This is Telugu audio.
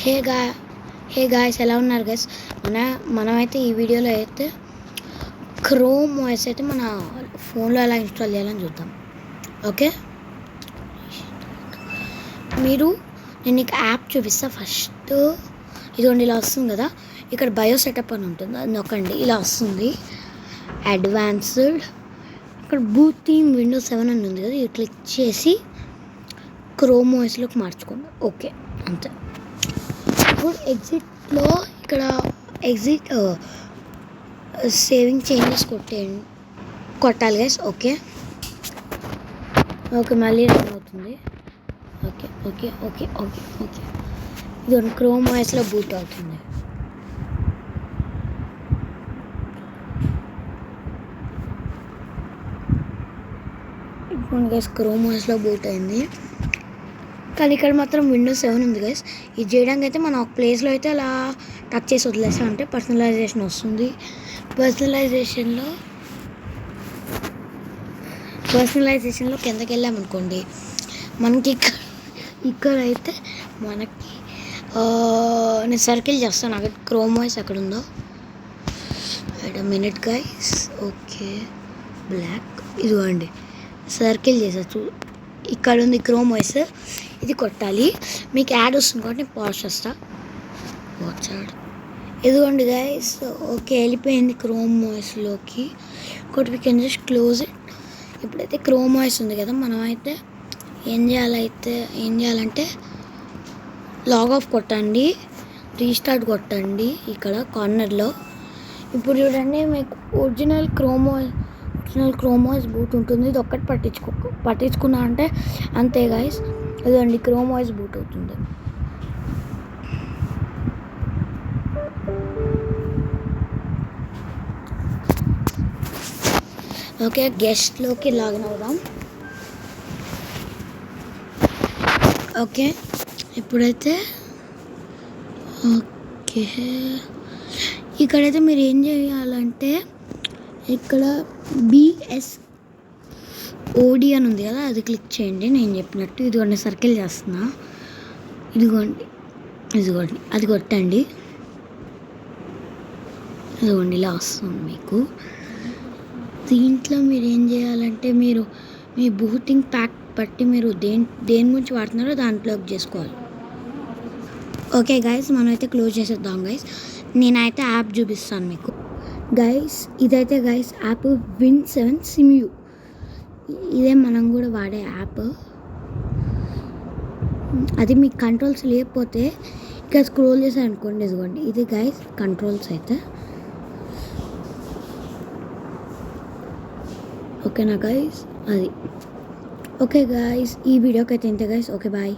హే గా హే గాయ్స్, ఎలా ఉన్నారు గైస్? మనమైతే ఈ వీడియోలో అయితే క్రోమ్ వాయిస్ అయితే మన ఫోన్లో ఎలా ఇన్స్టాల్ చేయాలని చూద్దాం. ఓకే, నేను నీకు యాప్ చూపిస్తా. ఫస్ట్ ఇదిగోండి, ఇలా వస్తుంది కదా, ఇక్కడ బయో సెటప్ అని ఉంటుంది, అది నొక్కండి. ఇలా వస్తుంది అడ్వాన్స్డ్. ఇక్కడ బూట్ థీమ్ విండోస్ 7 అని ఉంది కదా, ఇది క్లిక్ చేసి క్రోమ్ వాయిస్లోకి మార్చుకోండి. ఓకే, అంతే. ఇప్పుడు ఎగ్జిట్లో ఇక్కడ ఎగ్జిట్ సేవింగ్ చేంజెస్ కొట్టాలి గైస్. ఓకే ఓకే, మళ్ళీ రన్ అవుతుంది. Okay okay okay okay okay ఇది క్రోమ్ వాయిస్లో బూట్ అవుతుంది. ఇప్పుడు గైస్ క్రోమ్ వాయిస్లో బూట్ అయింది, కానీ ఇక్కడ మాత్రం విండోస్ 7 ఉంది గైస్. ఇది చేయడానికి అయితే మనం ఒక ప్లేస్లో అయితే అలా టచ్ చేసి వదిలేసాం అంటే పర్సనలైజేషన్ వస్తుంది. పర్సనలైజేషన్లో కిందకి వెళ్ళామనుకోండి, మనకి ఇక్కడైతే మనకి నేను సర్కిల్ చేస్తాను. అక్కడ క్రోమ్ వాయిస్ ఎక్కడ ఉందో wait a minute guys. Okay, black ఇదిగోండి, సర్కిల్ చేసచ్చు. ఇక్కడ ఉంది క్రోమ్ వాయిస్, ఇది కొట్టాలి. మీకు యాడ్ వస్తుంది కాబట్టి నేను పాజ్ చేస్తా. వాట్సాప్ ఇదిగోండి గైస్. ఓకే, వెళ్ళిపోయింది క్రోమ్ వాయిస్లోకి. ఇంకోటి we can just close it. ఇప్పుడైతే క్రోమ్ వాయిస్ ఉంది కదా, మనం అయితే ఏం చేయాలంటే లాగ్ ఆఫ్ కొట్టండి, రీస్టార్ట్ కొట్టండి ఇక్కడ కార్నర్లో. ఇప్పుడు చూడండి, మీకు ఒరిజినల్ క్రోమ్ వాయిస్ బూట్ ఉంటుంది. ఇది ఒక్కటి పట్టించుకున్నా అంటే అంతే గైస్. ఇదండి క్రోమ్ వాయిస్ బూట్ అవుతుంది. ఓకే, గెస్ట్లోకి లాగిన్ అవుదాం. ఓకే, ఇప్పుడైతే ఓకే, ఇక్కడైతే మీరు ఏం చేయాలంటే ఇక్కడ BSOD అని ఉంది కదా, అది క్లిక్ చేయండి. నేను చెప్పినట్టు ఇదిగోండి, సర్కిల్ చేస్తున్నా. ఇదిగోండి అది కొట్టండి. ఇదిగోండి, ఇలా వస్తుంది మీకు. దీంట్లో మీరు ఏం చేయాలంటే మీరు మీ బూటింగ్ ప్యాక్ బట్టి మీరు దేని గురించి వాడుతున్నారో దాంట్లోకి చేసుకోవాలి. ఓకే గైస్, మనమైతే క్లోజ్ చేసేద్దాం గైస్. నేనైతే యాప్ చూపిస్తాను మీకు గైస్. ఇదైతే గైస్ యాప్ Win7 Simu. ఇదే మనం కూడా వాడే యాప్. అది మీకు కంట్రోల్స్ లేకపోతే ఇక్కడ స్క్రోల్ చేశారనుకోండి, ఇదిగోండి ఇది గైస్ కంట్రోల్స్ అయితే. ఓకేనా గైస్, అది ఓకే గైస్. ఈ వీడియోకి అయితే ఇంతే గైస్. Okay, bye.